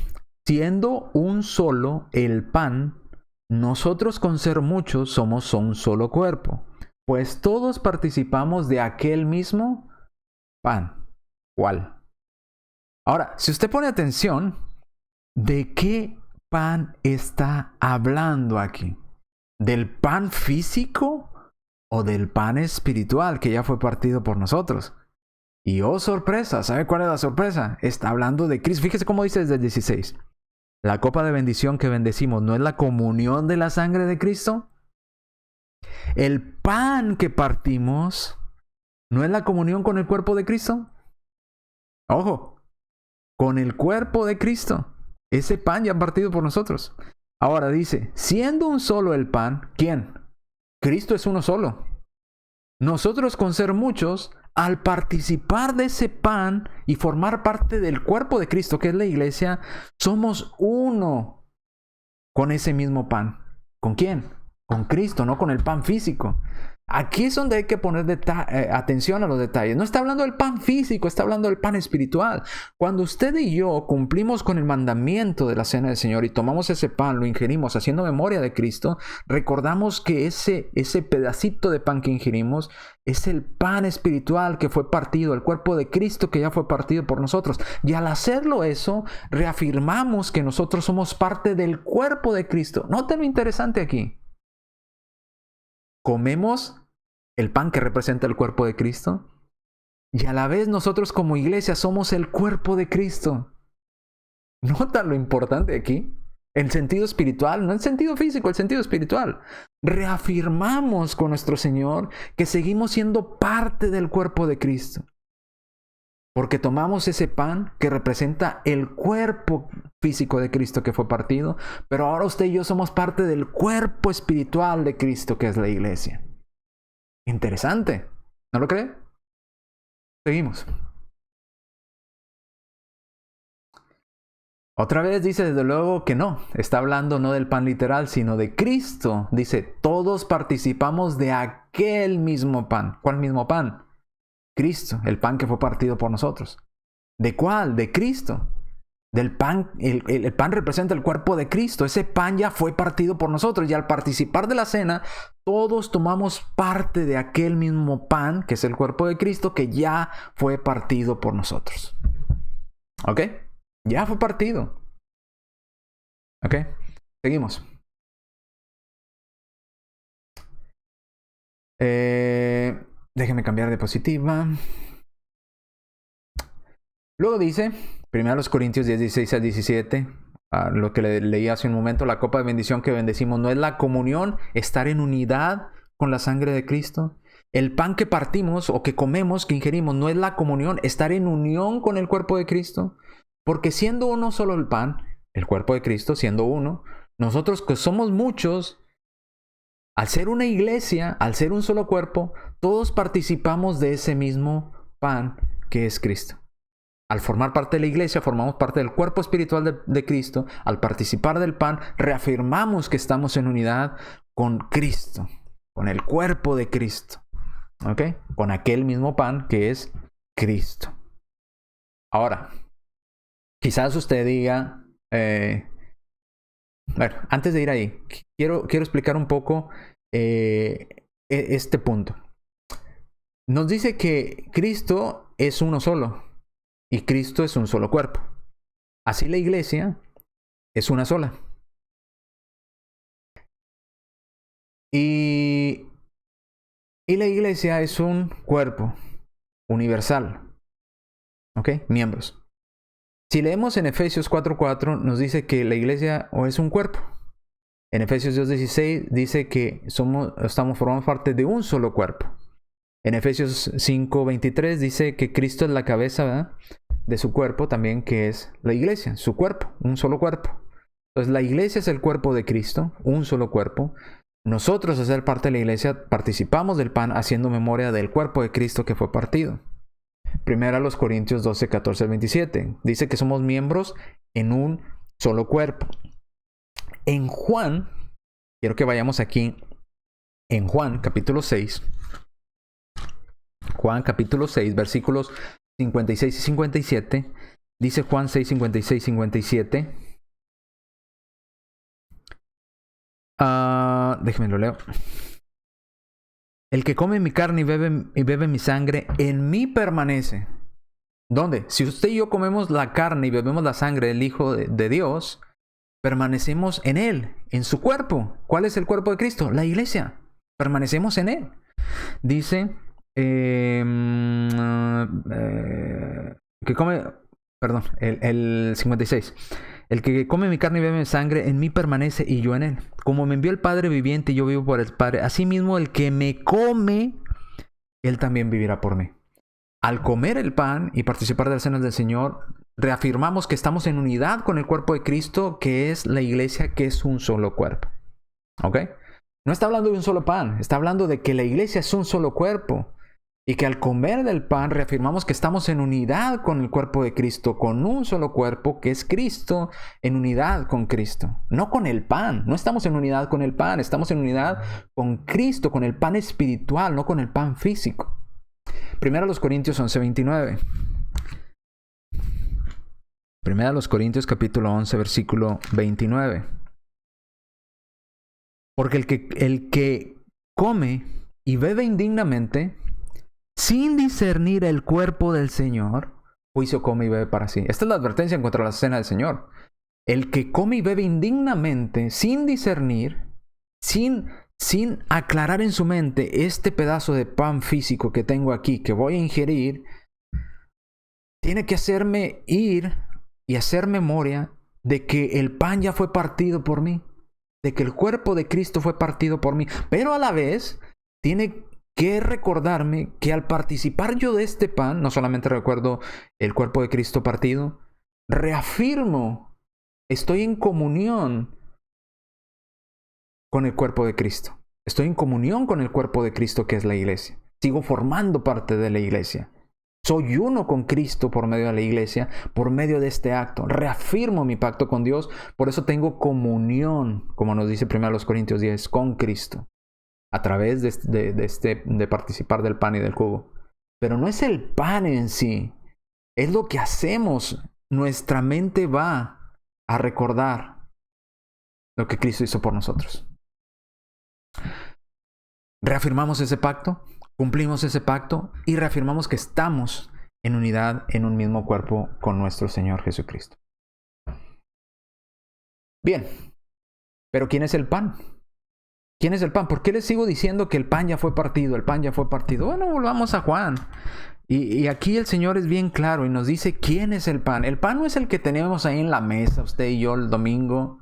Siendo un solo el pan, nosotros con ser muchos somos un solo cuerpo, pues todos participamos de aquel mismo pan. ¿Cuál? Ahora, si usted pone atención, ¿de qué pan está hablando aquí? ¿Del pan físico o del pan espiritual que ya fue partido por nosotros? Y oh sorpresa, ¿sabe cuál es la sorpresa? Está hablando de Cristo. Fíjese cómo dice desde el 16. La copa de bendición que bendecimos, ¿no es la comunión de la sangre de Cristo? El pan que partimos, ¿no es la comunión con el cuerpo de Cristo? Ojo, con el cuerpo de Cristo. Ese pan ya partido por nosotros. Ahora dice, siendo un solo el pan, ¿quién? Cristo es uno solo. Nosotros con ser muchos, al participar de ese pan y formar parte del cuerpo de Cristo, que es la iglesia, somos uno con ese mismo pan. ¿Con quién? Con Cristo, no con el pan físico. Aquí es donde hay que poner atención a los detalles. No está hablando del pan físico, está hablando del pan espiritual. Cuando usted y yo cumplimos con el mandamiento de la cena del Señor y tomamos ese pan, lo ingerimos haciendo memoria de Cristo, recordamos que ese pedacito de pan que ingerimos es el pan espiritual que fue partido, el cuerpo de Cristo que ya fue partido por nosotros. Y al hacerlo eso, reafirmamos que nosotros somos parte del cuerpo de Cristo. Noten lo interesante aquí. Comemos el pan que representa el cuerpo de Cristo y a la vez nosotros como iglesia somos el cuerpo de Cristo. ¿Nota lo importante aquí? El sentido espiritual, no el sentido físico, el sentido espiritual. Reafirmamos con nuestro Señor que seguimos siendo parte del cuerpo de Cristo. Porque tomamos ese pan que representa el cuerpo físico de Cristo que fue partido, pero ahora usted y yo somos parte del cuerpo espiritual de Cristo que es la iglesia. Interesante, ¿no lo cree? Seguimos. Otra vez dice desde luego que no, está hablando no del pan literal, sino de Cristo. Dice, todos participamos de aquel mismo pan. ¿Cuál mismo pan? Cristo, el pan que fue partido por nosotros. ¿De cuál? De Cristo. Del pan, el pan representa el cuerpo de Cristo. Ese pan ya fue partido por nosotros y al participar de la cena, todos tomamos parte de aquel mismo pan, que es el cuerpo de Cristo, que ya fue partido por nosotros. ¿Ok? Ya fue partido. ¿Ok? Seguimos. Déjeme cambiar de diapositiva. Luego dice, 1 Corintios 10, 16 al 17, lo que leí hace un momento, la copa de bendición que bendecimos no es la comunión, estar en unidad con la sangre de Cristo. El pan que partimos o que comemos, que ingerimos, no es la comunión, estar en unión con el cuerpo de Cristo. Porque siendo uno solo el pan, el cuerpo de Cristo, siendo uno, nosotros que somos muchos, al ser una iglesia, al ser un solo cuerpo, todos participamos de ese mismo pan que es Cristo. Al formar parte de la iglesia, formamos parte del cuerpo espiritual de Cristo. Al participar del pan, reafirmamos que estamos en unidad con Cristo, con el cuerpo de Cristo. ¿Ok? Con aquel mismo pan que es Cristo. Ahora, quizás usted diga, bueno, antes de ir ahí, quiero explicar un poco este punto. Nos dice que Cristo es uno solo y Cristo es un solo cuerpo. Así la iglesia es una sola. Y la iglesia es un cuerpo universal. ¿Ok? Miembros. Si leemos en Efesios 4:4, nos dice que la iglesia es un cuerpo. En Efesios 2:16 dice que formamos parte de un solo cuerpo. En Efesios 5:23 dice que Cristo es la cabeza, ¿verdad?, de su cuerpo también, que es la iglesia, su cuerpo, un solo cuerpo. Entonces la iglesia es el cuerpo de Cristo, un solo cuerpo. Nosotros, al ser parte de la iglesia, participamos del pan haciendo memoria del cuerpo de Cristo que fue partido. 1 Corintios 12, 14 al 27. Dice que somos miembros en un solo cuerpo. En Juan, quiero que vayamos aquí, en Juan capítulo 6. Juan capítulo 6, versículos 56 y 57. Dice Juan 6, 56 y 57. Déjenme lo leo. El que come mi carne y bebe mi sangre, en mí permanece. ¿Dónde? Si usted y yo comemos la carne y bebemos la sangre del Hijo de Dios, permanecemos en Él, en su cuerpo. ¿Cuál es el cuerpo de Cristo? La iglesia. Permanecemos en Él. Dice que come, perdón, el 56. El que come mi carne y bebe mi sangre, en mí permanece y yo en él. Como me envió el Padre viviente y yo vivo por el Padre, asimismo el que me come, él también vivirá por mí. Al comer el pan y participar de las cenas del Señor, reafirmamos que estamos en unidad con el cuerpo de Cristo, que es la iglesia, que es un solo cuerpo. ¿Ok? No está hablando de un solo pan, está hablando de que la iglesia es un solo cuerpo. Y que al comer del pan reafirmamos que estamos en unidad con el cuerpo de Cristo, con un solo cuerpo que es Cristo, en unidad con Cristo. No con el pan, no estamos en unidad con el pan, estamos en unidad con Cristo, con el pan espiritual, no con el pan físico. Primero a los Corintios 11:29. Primero a los Corintios capítulo 11, versículo 29. Porque el que come y bebe indignamente, sin discernir el cuerpo del Señor, juicio come y bebe para sí. Esta es la advertencia en contra de la cena del Señor. El que come y bebe indignamente, sin discernir, sin aclarar en su mente este pedazo de pan físico que tengo aquí, que voy a ingerir, tiene que hacerme ir y hacer memoria de que el pan ya fue partido por mí, de que el cuerpo de Cristo fue partido por mí, pero a la vez tiene que recordarme que al participar yo de este pan, no solamente recuerdo el cuerpo de Cristo partido, reafirmo, estoy en comunión con el cuerpo de Cristo. Estoy en comunión con el cuerpo de Cristo que es la iglesia. Sigo formando parte de la iglesia. Soy uno con Cristo por medio de la iglesia, por medio de este acto. Reafirmo mi pacto con Dios, por eso tengo comunión, como nos dice 1 Corintios 10, con Cristo. A través de participar del pan y del jugo. Pero no es el pan en sí, es lo que hacemos. Nuestra mente va a recordar lo que Cristo hizo por nosotros. Reafirmamos ese pacto, cumplimos ese pacto y reafirmamos que estamos en unidad, en un mismo cuerpo con nuestro Señor Jesucristo. Bien, pero ¿quién es el pan? ¿Quién es el pan? ¿Por qué les sigo diciendo que el pan ya fue partido? El pan ya fue partido. Bueno, volvamos a Juan. Y aquí el Señor es bien claro y nos dice quién es el pan. El pan no es el que tenemos ahí en la mesa, usted y yo el domingo.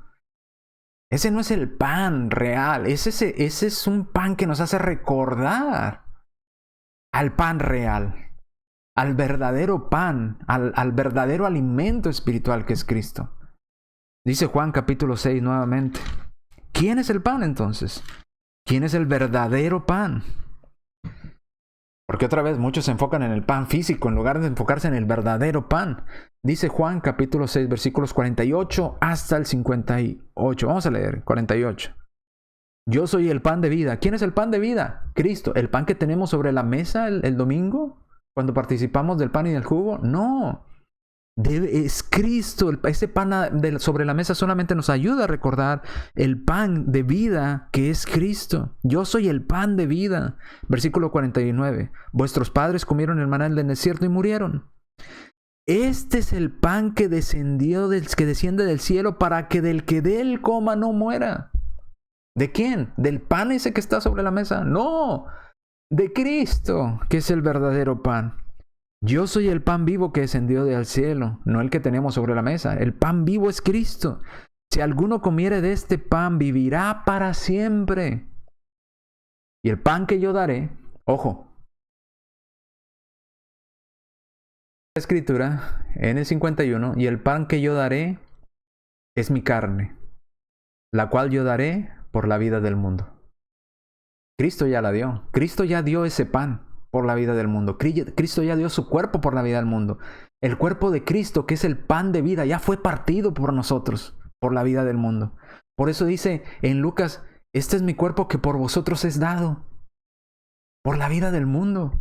Ese no es el pan real. Ese es un pan que nos hace recordar al pan real, al verdadero pan, al verdadero alimento espiritual que es Cristo. Dice Juan capítulo 6 nuevamente. ¿Quién es el pan entonces? ¿Quién es el verdadero pan? Porque otra vez muchos se enfocan en el pan físico en lugar de enfocarse en el verdadero pan. Dice Juan capítulo 6 versículos 48 hasta el 58. Vamos a leer 48. Yo soy el pan de vida. ¿Quién es el pan de vida? Cristo. ¿El pan que tenemos sobre la mesa el domingo cuando participamos del pan y del jugo? No. Es Cristo. Ese pan sobre la mesa solamente nos ayuda a recordar el pan de vida que es Cristo. Yo soy el pan de vida. Versículo 49. Vuestros padres comieron el maná del desierto y murieron. Este es el pan que desciende del cielo para que del que de él coma no muera. ¿De quién? ¿Del pan ese que está sobre la mesa? No, de Cristo, que es el verdadero pan. Yo soy el pan vivo que descendió del cielo, no el que tenemos sobre la mesa. El pan vivo es Cristo. Si alguno comiere de este pan, vivirá para siempre. Y el pan que yo daré, ojo, la escritura en el 51, y el pan que yo daré es mi carne, la cual yo daré por la vida del mundo. Cristo ya la dio. Cristo ya dio ese pan por la vida del mundo. Cristo ya dio su cuerpo por la vida del mundo. El cuerpo de Cristo, que es el pan de vida, ya fue partido por nosotros, por la vida del mundo. Por eso dice en Lucas, este es mi cuerpo que por vosotros es dado, por la vida del mundo.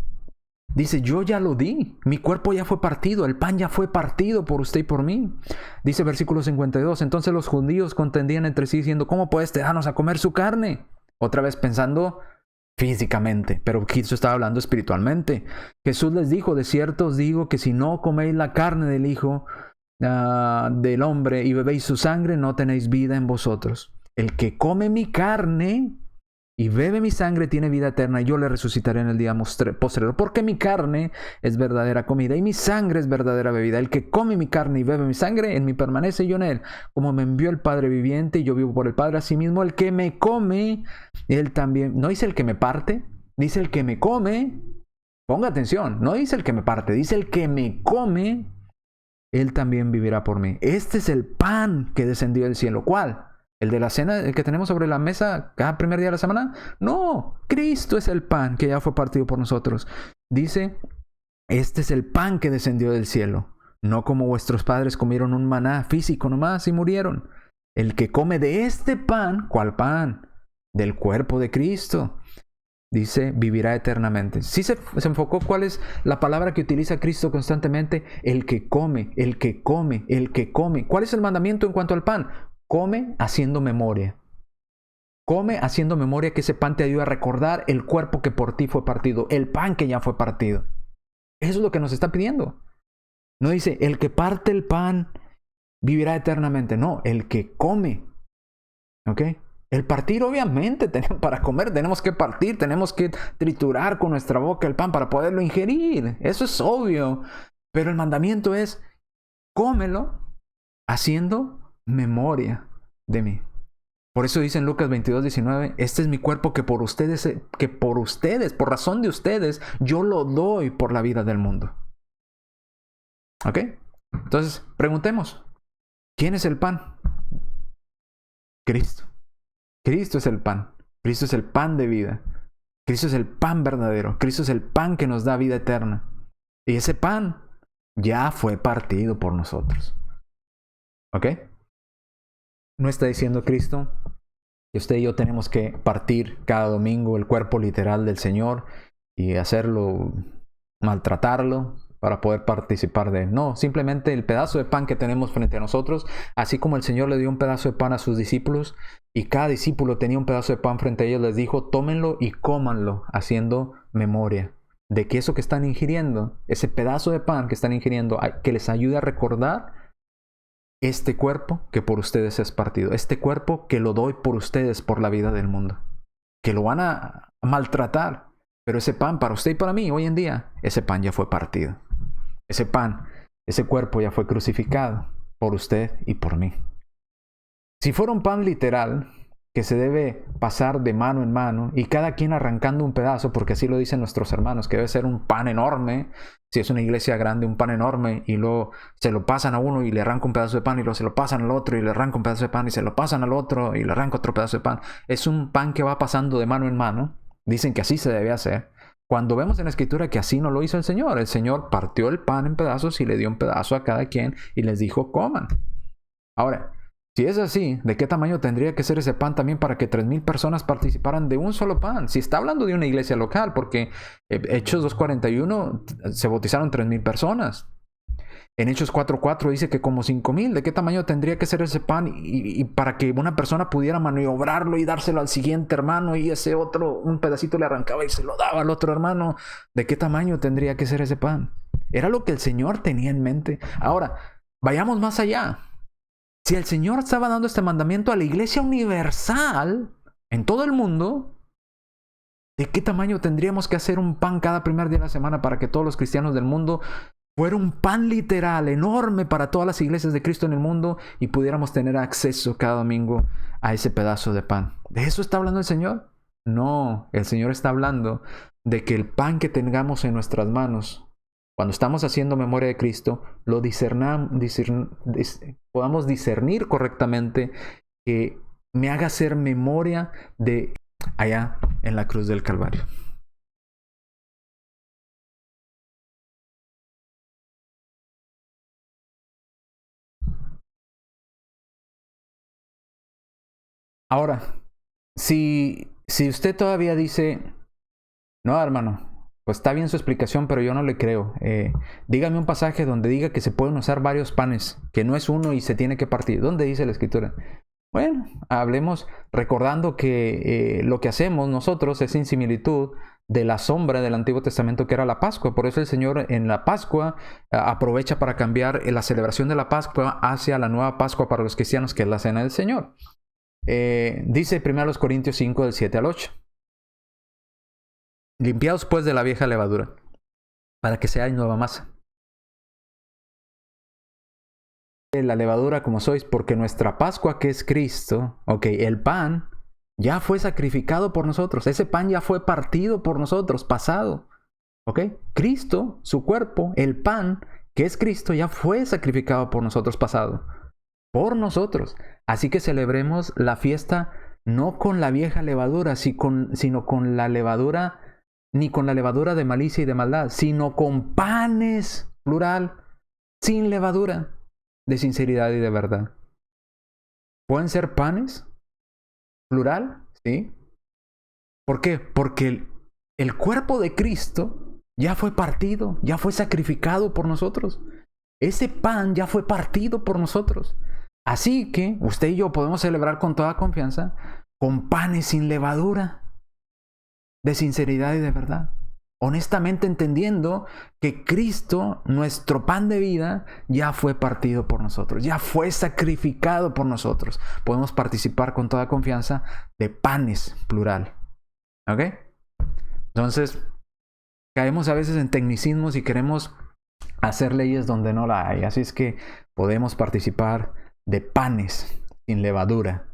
Dice, yo ya lo di, mi cuerpo ya fue partido, el pan ya fue partido por usted y por mí. Dice versículo 52, entonces los judíos contendían entre sí diciendo, ¿cómo puedes darnos a comer su carne? Otra vez pensando físicamente, pero Cristo estaba hablando espiritualmente. Jesús les dijo, de cierto os digo que si no coméis la carne del Hijo del Hombre y bebéis su sangre, no tenéis vida en vosotros. El que come mi carne y bebe mi sangre tiene vida eterna, y yo le resucitaré en el día postrero, porque mi carne es verdadera comida y mi sangre es verdadera bebida. El que come mi carne y bebe mi sangre, en mí permanece y yo en él. Como me envió el Padre viviente y yo vivo por el Padre, asimismo el que me come, él también. No dice el que me parte, dice el que me come. Ponga atención, no dice el que me parte, dice el que me come, él también vivirá por mí. Este es el pan que descendió del cielo. ¿Cuál? ¿El de la cena, el que tenemos sobre la mesa cada primer día de la semana? No, Cristo es el pan que ya fue partido por nosotros. dice, este es el pan que descendió del cielo, no como vuestros padres comieron un maná físico nomás y murieron. El que come de este pan, ¿cuál pan? Del cuerpo de Cristo. Dice, vivirá eternamente. Sí se enfocó cuál es la palabra que utiliza Cristo constantemente. El que come, el que come, el que come. ¿Cuál es el mandamiento en cuanto al pan? Come haciendo memoria. Come haciendo memoria, que ese pan te ayuda a recordar el cuerpo que por ti fue partido, el pan que ya fue partido. Eso es lo que nos está pidiendo. No dice, el que parte el pan vivirá eternamente. No, el que come. ¿Ok? El partir, obviamente, para comer tenemos que partir, tenemos que triturar con nuestra boca el pan para poderlo ingerir. Eso es obvio. Pero el mandamiento es, cómelo haciendo memoria de mí. Por eso dice en Lucas 22:19, este es mi cuerpo que por ustedes, por razón de ustedes, yo lo doy por la vida del mundo. ¿Ok? Entonces, preguntemos, ¿quién es el pan? Cristo. Cristo es el pan. Cristo es el pan de vida. Cristo es el pan verdadero. Cristo es el pan que nos da vida eterna. Y ese pan ya fue partido por nosotros. ¿Ok? No está diciendo Cristo que usted y yo tenemos que partir cada domingo el cuerpo literal del Señor y hacerlo, maltratarlo para poder participar de él. No, simplemente el pedazo de pan que tenemos frente a nosotros, así como el Señor le dio un pedazo de pan a sus discípulos y cada discípulo tenía un pedazo de pan frente a ellos, les dijo, tómenlo y cómanlo haciendo memoria de que eso que están ingiriendo, ese pedazo de pan que están ingiriendo, que les ayude a recordar este cuerpo que por ustedes es partido, este cuerpo que lo doy por ustedes por la vida del mundo, que lo van a maltratar, pero ese pan para usted y para mí hoy en día, ese pan ya fue partido. Ese pan, ese cuerpo ya fue crucificado por usted y por mí. Si fuera un pan literal que se debe pasar de mano en mano y cada quien arrancando un pedazo, porque así lo dicen nuestros hermanos, que debe ser un pan enorme, si es una iglesia grande, un pan enorme, y luego se lo pasan a uno y le arranca un pedazo de pan, y luego se lo pasan al otro y le arranca un pedazo de pan, y se lo pasan al otro y le arranca otro pedazo de pan. Es un pan que va pasando de mano en mano. Dicen que así se debe hacer. Cuando vemos en la Escritura que así no lo hizo el Señor partió el pan en pedazos y le dio un pedazo a cada quien y les dijo, coman. Ahora, si es así, ¿de qué tamaño tendría que ser ese pan también para que 3,000 personas participaran de un solo pan? Si está hablando de una iglesia local, porque Hechos 2:41 se bautizaron 3,000 personas. En Hechos 4:4 dice que como 5,000. ¿De qué tamaño tendría que ser ese pan? Y para que una persona pudiera maniobrarlo y dárselo al siguiente hermano y ese otro, un pedacito le arrancaba y se lo daba al otro hermano. ¿De qué tamaño tendría que ser ese pan? Era lo que el Señor tenía en mente. Ahora, vayamos más allá. Si el Señor estaba dando este mandamiento a la iglesia universal en todo el mundo, ¿de qué tamaño tendríamos que hacer un pan cada primer día de la semana para que todos los cristianos del mundo fuera un pan literal, enorme para todas las iglesias de Cristo en el mundo y pudiéramos tener acceso cada domingo a ese pedazo de pan? ¿De eso está hablando el Señor? No, el Señor está hablando de que el pan que tengamos en nuestras manos, cuando estamos haciendo memoria de Cristo, lo podamos discernir correctamente, que me haga hacer memoria de allá en la cruz del Calvario. Ahora, si usted todavía dice, no, hermano, pues está bien su explicación, pero yo no le creo. Dígame un pasaje donde diga que se pueden usar varios panes, que no es uno y se tiene que partir. ¿Dónde dice la Escritura? Bueno, hablemos recordando que lo que hacemos nosotros es en similitud de la sombra del Antiguo Testamento, que era la Pascua. Por eso el Señor en la Pascua aprovecha para cambiar la celebración de la Pascua hacia la nueva Pascua para los cristianos, que es la Cena del Señor. Dice 1 Corintios 5, del 7 al 8. Limpiaos pues de la vieja levadura, para que seáis nueva masa. La levadura como sois, porque nuestra Pascua, que es Cristo, el pan, ya fue sacrificado por nosotros. Ese pan ya fue partido por nosotros, pasado. Cristo, su cuerpo, el pan, que es Cristo, ya fue sacrificado por nosotros, pasado. Por nosotros. Así que celebremos la fiesta no con la vieja levadura, sino con la levadura ni con la levadura de malicia y de maldad, sino con panes, plural, sin levadura, de sinceridad y de verdad. ¿Pueden ser panes? Plural, ¿sí? ¿Por qué? Porque el cuerpo de Cristo ya fue partido, ya fue sacrificado por nosotros. Ese pan ya fue partido por nosotros. Así que usted y yo podemos celebrar con toda confianza con panes sin levadura, de sinceridad y de verdad. Honestamente entendiendo que Cristo, nuestro pan de vida, ya fue partido por nosotros, ya fue sacrificado por nosotros. Podemos participar con toda confianza de panes, plural. ¿Ok? Entonces, caemos a veces en tecnicismos y queremos hacer leyes donde no la hay. Así es que podemos participar de panes sin levadura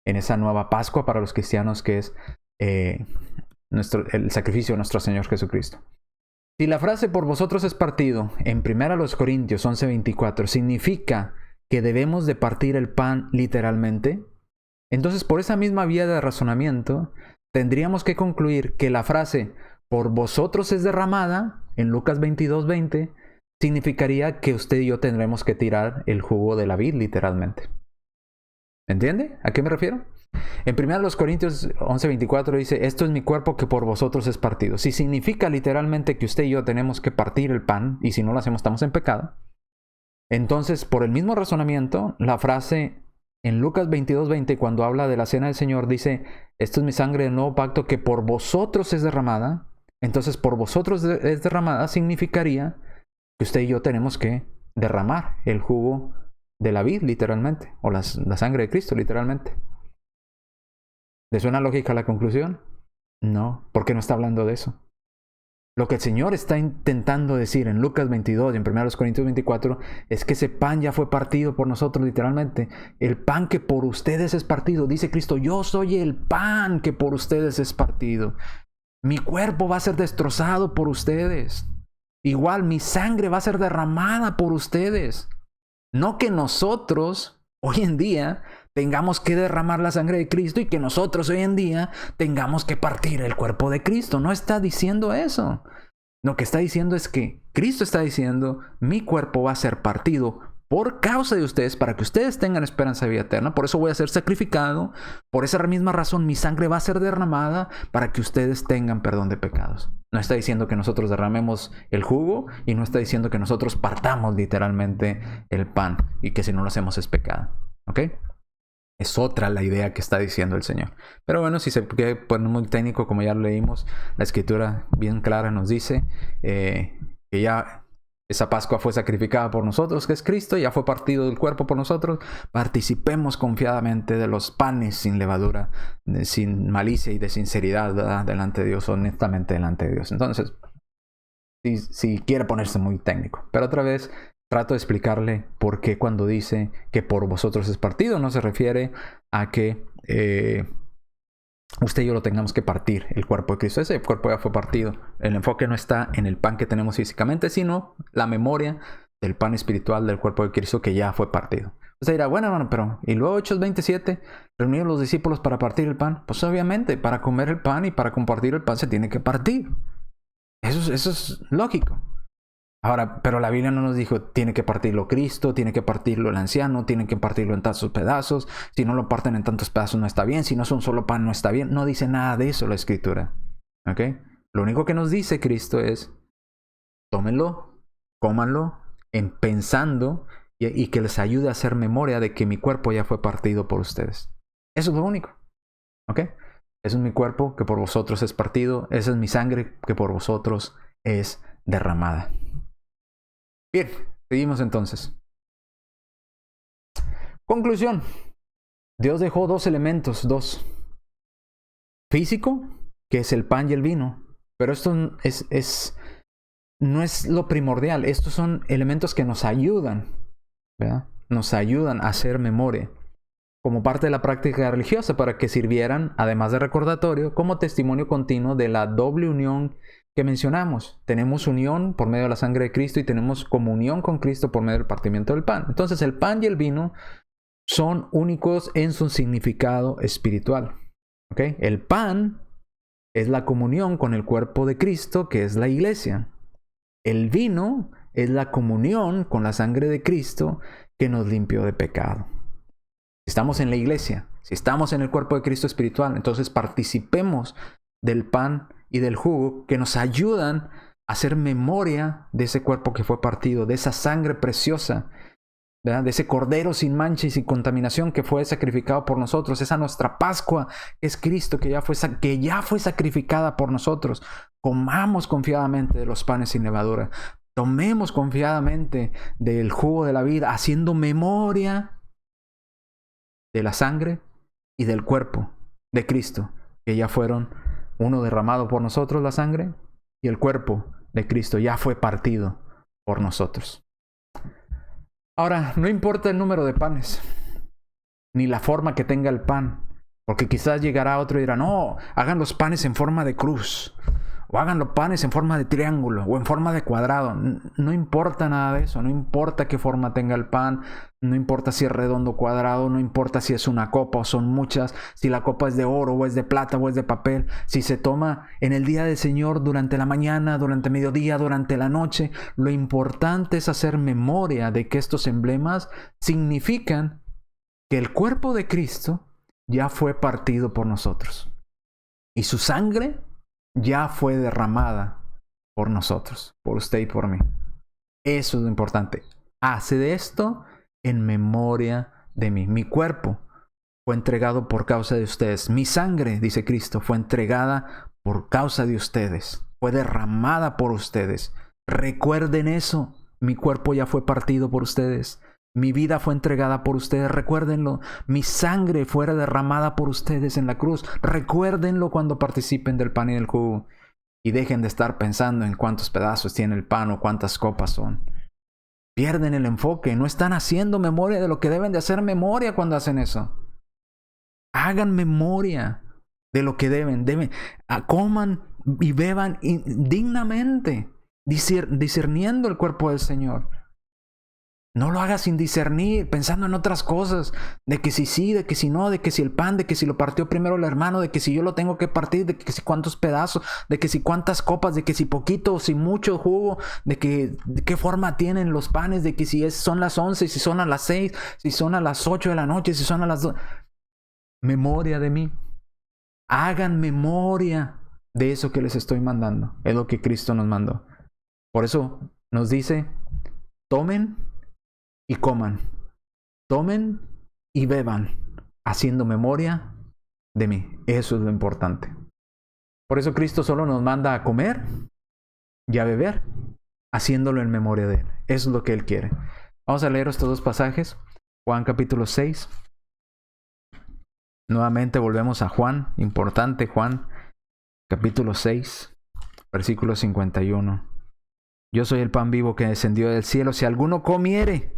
en esa nueva Pascua para los cristianos que es el sacrificio de nuestro Señor Jesucristo. Si la frase por vosotros es partido en 1 Corintios 11:24 significa que debemos de partir el pan literalmente, entonces por esa misma vía de razonamiento tendríamos que concluir que la frase por vosotros es derramada en Lucas 22:20 significaría que usted y yo tendremos que tirar el jugo de la vid literalmente. ¿Entiende? ¿A qué me refiero? En 1 Corintios 11:24 dice, esto es mi cuerpo que por vosotros es partido. Si significa literalmente que usted y yo tenemos que partir el pan, y si no lo hacemos estamos en pecado, entonces por el mismo razonamiento, la frase en Lucas 22:20, cuando habla de la cena del Señor, dice, esto es mi sangre del nuevo pacto que por vosotros es derramada. Entonces por vosotros es derramada significaría que usted y yo tenemos que derramar el jugo de la vid literalmente, o la sangre de Cristo literalmente. ¿Le suena lógica la conclusión? No, porque no está hablando de eso. Lo que el Señor está intentando decir en Lucas 22 y en 1 Corintios 24 es que ese pan ya fue partido por nosotros literalmente. El pan que por ustedes es partido. Dice Cristo, yo soy el pan que por ustedes es partido. Mi cuerpo va a ser destrozado por ustedes. Igual mi sangre va a ser derramada por ustedes. No que nosotros hoy en día tengamos que derramar la sangre de Cristo y que nosotros hoy en día tengamos que partir el cuerpo de Cristo. No está diciendo eso. Lo que está diciendo es que Cristo está diciendo, mi cuerpo va a ser partido por causa de ustedes, para que ustedes tengan esperanza de vida eterna. Por eso voy a ser sacrificado. Por esa misma razón mi sangre va a ser derramada para que ustedes tengan perdón de pecados. No está diciendo que nosotros derramemos el jugo y no está diciendo que nosotros partamos literalmente el pan y que si no lo hacemos es pecado. ¿Ok? Es otra la idea que está diciendo el Señor. Pero bueno, si se quiere poner muy técnico, como ya lo leímos, la Escritura bien clara nos dice que ya esa Pascua fue sacrificada por nosotros, que es Cristo, ya fue partido del cuerpo por nosotros. Participemos confiadamente de los panes sin levadura, sin malicia y de sinceridad, ¿verdad? Delante de Dios, honestamente delante de Dios. Entonces, si quiere ponerse muy técnico. Pero otra vez, trato de explicarle por qué cuando dice que por vosotros es partido, no se refiere a que usted y yo lo tengamos que partir, el cuerpo de Cristo. Ese cuerpo ya fue partido. El enfoque no está en el pan que tenemos físicamente, sino la memoria del pan espiritual del cuerpo de Cristo que ya fue partido. Usted dirá, bueno, hermano, pero ¿y luego Hechos 27? ¿Reunir los discípulos para partir el pan? Pues obviamente, para comer el pan y para compartir el pan se tiene que partir. Eso es lógico. Ahora, pero la Biblia no nos dijo, tiene que partirlo Cristo, tiene que partirlo el anciano, tiene que partirlo en tantos pedazos. Si no lo parten en tantos pedazos no está bien, si no es un solo pan no está bien. No dice nada de eso la Escritura. ¿Ok? Lo único que nos dice Cristo es, tómenlo, cómanlo, pensando y que les ayude a hacer memoria de que mi cuerpo ya fue partido por ustedes. Eso es lo único. ¿Ok? Ese es mi cuerpo que por vosotros es partido, esa es mi sangre que por vosotros es derramada. Bien, seguimos entonces. Conclusión. Dios dejó dos elementos, físico, que es el pan y el vino. Pero esto no es lo primordial. Estos son elementos que nos ayudan, ¿verdad? Nos ayudan a hacer memoria como parte de la práctica religiosa para que sirvieran, además de recordatorio, como testimonio continuo de la doble unión que mencionamos. Tenemos unión por medio de la sangre de Cristo y tenemos comunión con Cristo por medio del partimiento del pan. Entonces el pan y el vino son únicos en su significado espiritual. ¿Okay? El pan es la comunión con el cuerpo de Cristo, que es la iglesia. El vino es la comunión con la sangre de Cristo, que nos limpió de pecado. Si estamos en la iglesia, si estamos en el cuerpo de Cristo espiritual, entonces participemos del pan y del jugo que nos ayudan a hacer memoria de ese cuerpo que fue partido, de esa sangre preciosa, ¿verdad? De ese cordero sin mancha y sin contaminación que fue sacrificado por nosotros, esa nuestra Pascua es Cristo que ya fue sacrificada por nosotros. Comamos confiadamente de los panes sin levadura, tomemos confiadamente del jugo de la vida, haciendo memoria de la sangre y del cuerpo de Cristo, que ya fueron, uno derramado por nosotros la sangre, y el cuerpo de Cristo ya fue partido por nosotros. Ahora, no importa el número de panes, ni la forma que tenga el pan, porque quizás llegará otro y dirá, no, hagan los panes en forma de cruz, o hagan los panes en forma de triángulo, o en forma de cuadrado. No importa nada de eso, no importa qué forma tenga el pan, no importa si es redondo o cuadrado, no importa si es una copa o son muchas, si la copa es de oro o es de plata o es de papel, si se toma en el día del Señor durante la mañana, durante mediodía, durante la noche. Lo importante es hacer memoria de que estos emblemas significan que el cuerpo de Cristo ya fue partido por nosotros y su sangre ya fue derramada por nosotros, por usted y por mí. Eso es lo importante. Hace de esto en memoria de mí. Mi cuerpo fue entregado por causa de ustedes. Mi sangre, dice Cristo, fue entregada por causa de ustedes. Fue derramada por ustedes. Recuerden eso. Mi cuerpo ya fue partido por ustedes. Mi vida fue entregada por ustedes, recuérdenlo. Mi sangre fue derramada por ustedes en la cruz. Recuérdenlo cuando participen del pan y del jugo. Y dejen de estar pensando en cuántos pedazos tiene el pan o cuántas copas son. Pierden el enfoque. No están haciendo memoria de lo que deben de hacer memoria cuando hacen eso. Hagan memoria de lo que deben. Coman y beban dignamente, discerniendo el cuerpo del Señor. No lo hagas sin discernir, pensando en otras cosas, de que si sí, de que si no, de que si el pan, de que si lo partió primero el hermano, de que si yo lo tengo que partir, de que si cuántos pedazos, de que si cuántas copas, de que si poquito o si mucho jugo, de qué forma tienen los panes, de que si son las 11, si son a las 6, si son a las 8 de la noche, si son a las 2. Memoria de mí. Hagan memoria de eso que les estoy mandando. Es lo que Cristo nos mandó. Por eso nos dice, tomen y coman, tomen y beban, haciendo memoria de mí. Eso es lo importante. Por eso Cristo solo nos manda a comer y a beber, haciéndolo en memoria de Él. Eso es lo que Él quiere. Vamos a leer estos dos pasajes. Juan capítulo 6. Nuevamente volvemos a Juan, importante Juan, capítulo 6, versículo 51. Yo soy el pan vivo que descendió del cielo. Si alguno comiere,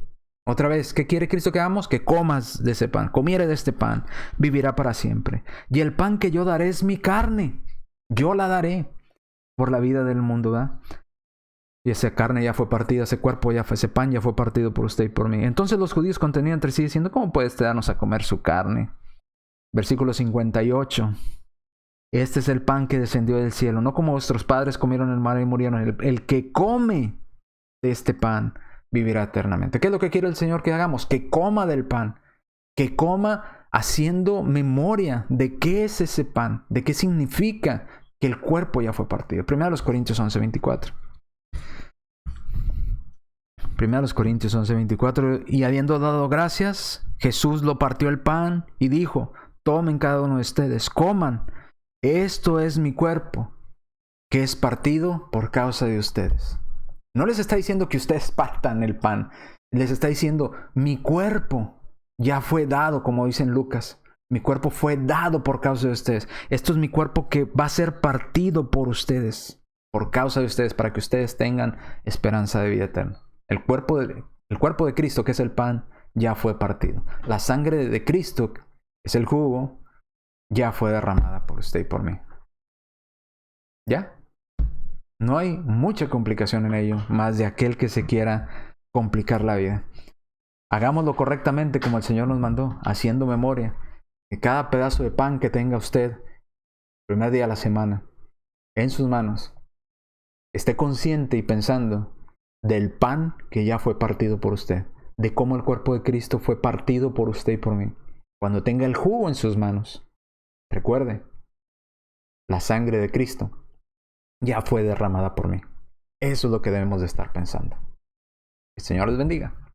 otra vez, ¿qué quiere Cristo que hagamos? Que comas de ese pan, comiere de este pan, vivirá para siempre. Y el pan que yo daré es mi carne, yo la daré por la vida del mundo, ¿verdad? Y esa carne ya fue partida, ese cuerpo ya fue, ese pan ya fue partido por usted y por mí. Entonces los judíos contenían entre sí diciendo, ¿cómo puede usted darnos a comer su carne? Versículo 58. Este es el pan que descendió del cielo, no como vuestros padres comieron el mar y murieron. El que come de este pan vivirá eternamente. ¿Qué es lo que quiere el Señor que hagamos? Que coma del pan, que coma haciendo memoria de qué es ese pan, de qué significa que el cuerpo ya fue partido. 1 Corintios 11:24. 1 Corintios 11:24. Y habiendo dado gracias, Jesús lo partió el pan y dijo, tomen cada uno de ustedes, coman, esto es mi cuerpo, que es partido por causa de ustedes. No les está diciendo que ustedes partan el pan, les está diciendo, mi cuerpo ya fue dado, como dice en Lucas. Mi cuerpo fue dado por causa de ustedes. Esto es mi cuerpo que va a ser partido por ustedes, por causa de ustedes, para que ustedes tengan esperanza de vida eterna. El cuerpo de Cristo, que es el pan, ya fue partido. La sangre de Cristo, que es el jugo, ya fue derramada por usted y por mí. ¿Ya? No hay mucha complicación en ello, más de aquel que se quiera complicar la vida. Hagámoslo correctamente como el Señor nos mandó, haciendo memoria. Que cada pedazo de pan que tenga usted, el primer día de la semana, en sus manos, esté consciente y pensando del pan que ya fue partido por usted, de cómo el cuerpo de Cristo fue partido por usted y por mí. Cuando tenga el jugo en sus manos, recuerde, la sangre de Cristo ya fue derramada por mí. Eso es lo que debemos de estar pensando. El Señor les bendiga.